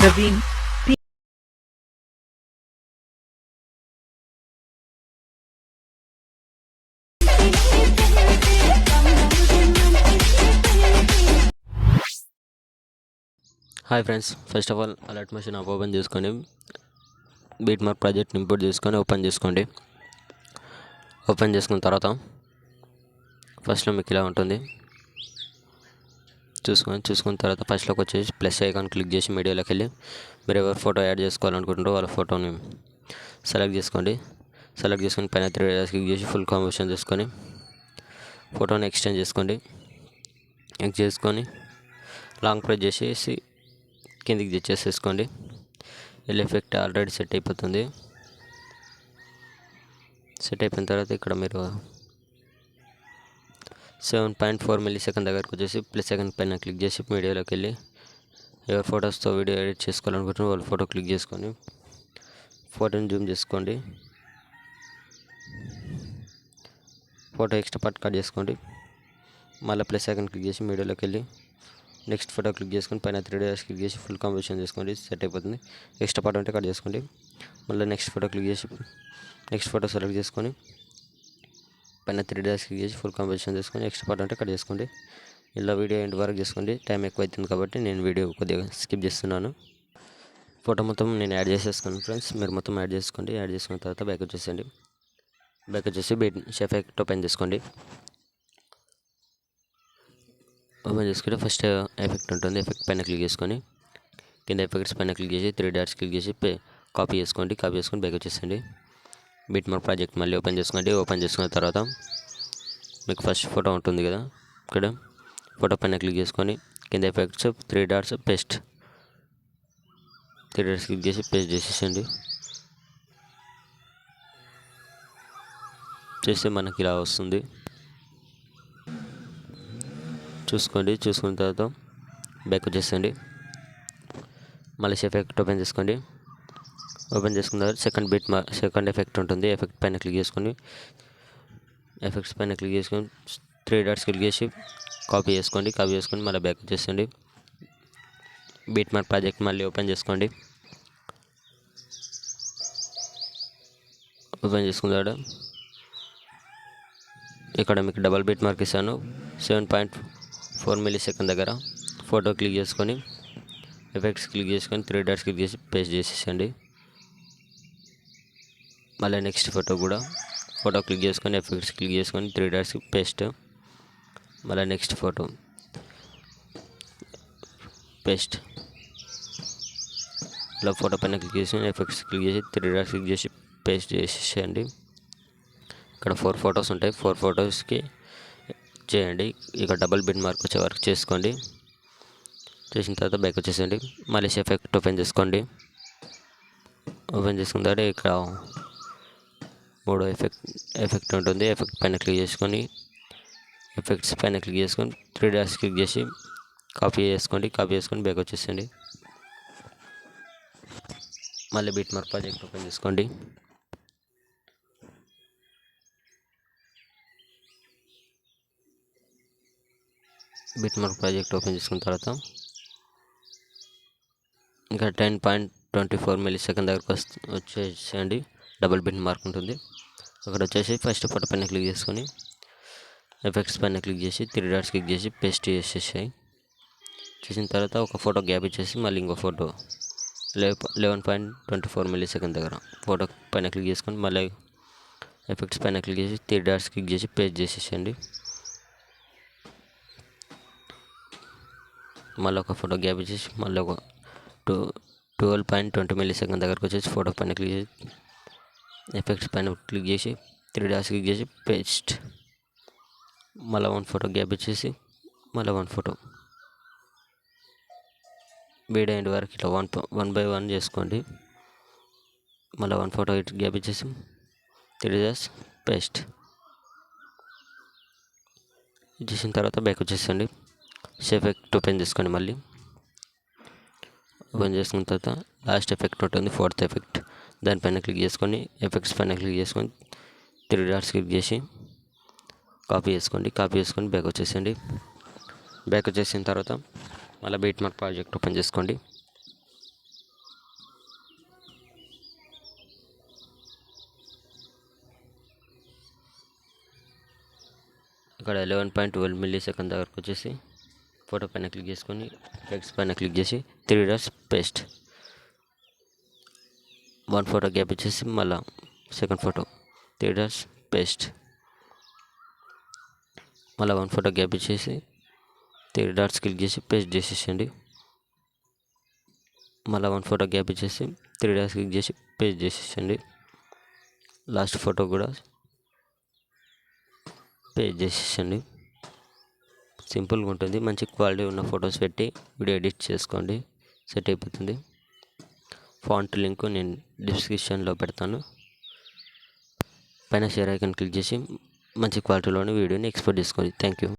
Praveen P. Hi friends, first of all alert machine app open చేసుకొని beat mark project import చేసుకొని open చేసుకోండి. Open చేసుకున్న తర్వాత ఫస్ట్లో మీకు ఇలా ఉంటుంది. చూసుకున్న తర్వాత ఫస్ట్లోకి వచ్చేసి ప్లస్ ఐకాన్ క్లిక్ చేసి మీడియాలోకి వెళ్ళి మీరు ఎవరు ఫోటో యాడ్ చేసుకోవాలనుకుంటారో వాళ్ళ ఫోటోని సెలెక్ట్ చేసుకోండి. సెలెక్ట్ చేసుకొని పైన 3 డాట్స్ క్లిక్ చేసి ఫుల్ కాంబినేషన్ చేసుకొని ఫోటోని ఎక్స్టెండ్ చేసుకోండి. చేసుకొని లాంగ్ ప్రెస్ చేసేసి కిందికి తెచ్చేసేసుకోండి. ఎల్ ఎఫెక్ట్ ఆల్రెడీ సెట్ అయిపోతుంది. సెట్ అయిపోయిన తర్వాత ఇక్కడ మీరు 7.4 మిల్లీ సెకండ్ దగ్గరకు వచ్చేసి ప్లస్ సెకండ్ పైన క్లిక్ చేసి మీడియాలోకి వెళ్ళి ఎవరి ఫొటోస్తో వీడియో ఎడిట్ చేసుకోవాలనుకుంటున్నారో వాళ్ళ ఫోటో క్లిక్ చేసుకొని ఫోటోని జూమ్ చేసుకోండి. ఫోటో ఎక్స్ట్రా పార్ట్ కట్ చేసుకోండి. మళ్ళీ ప్లస్ సెకండ్ క్లిక్ చేసి మీడియాలోకి వెళ్ళి నెక్స్ట్ ఫోటో క్లిక్ చేసుకొని పైన 3 డాట్స్ క్లిక్ చేసి ఫుల్ కాంబినేషన్ చేసుకోండి. సెట్ అయిపోతుంది. ఎక్స్ట్రా పార్ట్ ఉంటే కట్ చేసుకోండి. మళ్ళీ నెక్స్ట్ ఫోటో క్లిక్ చేసి నెక్స్ట్ ఫోటో సెలెక్ట్ చేసుకొని పైన 3 డాట్స్ క్లిక్ చేసి ఫుల్ కాంబినేషన్ చేసుకొని ఎక్స్ట్రా పార్ట్ ఉంటే కట్ చేసుకోండి. ఇలా వీడియో ఎండ్ వరకు చేసుకోండి. టైం ఎక్కువ అవుతుంది కాబట్టి నేను వీడియో కొద్దిగా స్కిప్ చేస్తున్నాను. ఫోటో మొత్తం నేను యాడ్ చేసేసుకున్నాను ఫ్రెండ్స్. మీరు మొత్తం యాడ్ చేసుకోండి. యాడ్ చేసుకున్న తర్వాత బ్యాక్ వచ్చేసండి. బ్యాక్ వచ్చేసి ఎఫెక్ట్ ఓపెన్ చేసుకోండి. ఓపెన్ చేసుకుంటే ఫస్ట్ ఎఫెక్ట్ ఉంటుంది. ఎఫెక్ట్ పైన క్లిక్ చేసుకొని కింద ఎఫెక్ట్స్ పైన క్లిక్ చేసి 3 డాట్స్ క్లిక్ చేసి కాపీ చేసుకోండి. కాపీ చేసుకొని బ్యాక్ వచ్చేసండి. బీట్ మార్క్ ప్రాజెక్ట్ మళ్ళీ ఓపెన్ చేసుకోండి. ఓపెన్ చేసుకున్న తర్వాత మీకు ఫస్ట్ ఫోటో ఉంటుంది కదా, ఇక్కడ ఫోటో పైన క్లిక్ చేసుకొని కింద effects 3 dots paste 3 dots click చేసి పేస్ట్ చేసేసండి. చేస్తే మనకి ఇలా వస్తుంది. చూసుకున్న తర్వాత బ్యాక్ వచ్చేసండి. మళ్ళీ ఎఫెక్ట్ ఓపెన్ చేసుకోండి. ఓపెన్ చేసుకున్న తర్వాత సెకండ్ ఎఫెక్ట్ ఉంటుంది. ఎఫెక్ట్ పైన క్లిక్ చేసుకొని ఎఫెక్ట్స్ పైన క్లిక్ చేసుకొని 3 డాట్స్ క్లిక్ చేసి కాపీ చేసుకొని మళ్ళీ బ్యాక్ వచ్చేసండి. బీట్ మార్క్ ప్రాజెక్ట్ మళ్ళీ ఓపెన్ చేసుకోండి. ఓపెన్ చేసుకున్న తర్వాత ఇక్కడ మీకు డబల్ బీట్ మార్క్ ఇస్తాను. 7.4 మిల్లీ సెకండ్ దగ్గర ఫోటో క్లిక్ చేసుకొని ఎఫెక్ట్స్ క్లిక్ చేసుకొని 3 డాట్స్ క్లిక్ చేసి పేస్ట్ చేసేసండి. మళ్ళీ నెక్స్ట్ ఫోటో క్లిక్ చేసుకొని ఎఫెక్ట్స్ క్లిక్ చేసుకొని 3 డాట్స్ పేస్ట్. మళ్ళీ నెక్స్ట్ ఫోటో పేస్ట్. ఇలా ఫోటో పైన క్లిక్ చేసుకొని ఎఫెక్ట్స్ క్లిక్ చేసి 3 డాట్స్ క్లిక్ చేసి పేస్ట్ చేసేయండి. ఇక్కడ 4 ఫొటోస్ ఉంటాయి. 4 ఫొటోస్కి చేయండి. ఇక డబుల్ బిట్ మార్క్ వచ్చే వరకు చేసుకోండి. చేసిన తర్వాత బ్యాక్ వచ్చేసండి. మళ్ళీ ఎఫెక్ట్ ఓపెన్ చేసుకోండి. ఓపెన్ చేసుకున్న తర్వాత ఇక్కడ 3 ఎఫెక్ట్ ఉంటుంది. ఎఫెక్ట్ పైన క్లిక్ చేసుకొని ఎఫెక్ట్స్ పైన క్లిక్ చేసుకొని 3 డాట్స్ క్లిక్ చేసి కాపీ చేసుకొని బ్యాక్ వచ్చేసండి. మళ్ళీ బీట్ మార్క్ ప్రాజెక్ట్ ఓపెన్ చేసుకోండి. బీట్ మార్క్ ప్రాజెక్ట్ ఓపెన్ చేసుకున్న తర్వాత ఇంకా 10.24 మిల్లీ సెకండ్ దగ్గరకు వచ్చేసేయండి. డబుల్ బిట్ మార్క్ ఉంటుంది. అక్కడ వచ్చేసి ఫస్ట్ ఫోటో పైన క్లిక్ చేసుకొని ఎఫెక్ట్స్ పైన క్లిక్ చేసి 3 డాట్స్ క్లిక్ చేసి పేస్ట్ చేసేసాయి. చేసిన తర్వాత ఒక ఫోటో గ్యాప్ ఇచ్చేసి మళ్ళీ ఇంకో ఫోటో 11.24 మిల్లీ సెకండ్ దగ్గర ఫోటో పైన క్లిక్ చేసుకొని మళ్ళీ ఎఫెక్ట్స్ పైన క్లిక్ చేసి 3 డాట్స్ క్లిక్ చేసి పేస్ట్ చేసేసండి. మళ్ళీ ఒక ఫోటో గ్యాప్ ఇచ్చేసి మళ్ళీ ఒక 12.20 మిల్లీ సెకండ్ దగ్గరకు వచ్చేసి ఫోటో పైన క్లిక్ చేసి ఎఫెక్ట్స్ పైన క్లిక్ చేసి 3 డాట్స్ క్లిక్ చేసి పేస్ట్. మళ్ళీ 1 ఫోటో గ్యాప్ ఇచ్చేసి మళ్ళీ 1 ఫోటో వీడియో ఎండ్ వరకు ఇట్లా 1 బై 1 చేసుకోండి. మళ్ళీ 1 ఫోటో గ్యాప్ ఇచ్చేసి 3 డాట్స్ పేస్ట్ చేసిన తర్వాత బ్యాక్ వచ్చేసండి. ఎఫెక్ట్ ఓపెన్ చేసుకోండి. మళ్ళీ ఓపెన్ చేసుకున్న తర్వాత లాస్ట్ ఎఫెక్ట్ ఉంటుంది, 4th ఎఫెక్ట్. దానిపైన క్లిక్ చేసుకొని ఎఫెక్ట్స్ పైన క్లిక్ చేసుకొని 3 డాట్స్ క్లిక్ చేసి కాపీ చేసుకొని బ్యాక్ వచ్చేసండి. బ్యాక్ వచ్చేసిన తర్వాత మళ్ళీ బీట్ మార్క్ ప్రాజెక్ట్ ఓపెన్ చేసుకోండి. ఇక్కడ 11.12 మిల్లీ సెకండ్ దగ్గరకు వచ్చేసి ఫోటో పైన క్లిక్ చేసుకొని టెక్స్ట్ పైన క్లిక్ చేసి 3 డాట్స్ పేస్ట్. 1 ఫోటో గ్యాప్ ఇచ్చేసి మళ్ళీ సెకండ్ ఫోటో 3 డాట్స్ పేస్ట్. మళ్ళీ 1 ఫోటో గ్యాప్ ఇచ్చేసి 3 డాట్స్ క్లిక్ చేసి పేస్ట్ చేసేసండి. మళ్ళీ 1 ఫోటో గ్యాప్ ఇచ్చేసి 3 డాట్స్ క్లిక్ చేసి పేస్ట్ చేసేసండి. లాస్ట్ ఫోటో కూడా పేస్ట్ చేసేసండి. సింపుల్గా ఉంటుంది. మంచి క్వాలిటీ ఉన్న ఫొటోస్ పెట్టి వీడియో ఎడిట్ చేసుకోండి, సెట్ అయిపోతుంది. ఫాంట్ లింక్ నేను డిస్క్రిప్షన్లో పెడతాను. పైన షేర్ ఐకాన్ క్లిక్ చేసి మంచి క్వాలిటీలోని వీడియోని ఎక్స్పోర్ట్ చేసుకోండి. Thank you.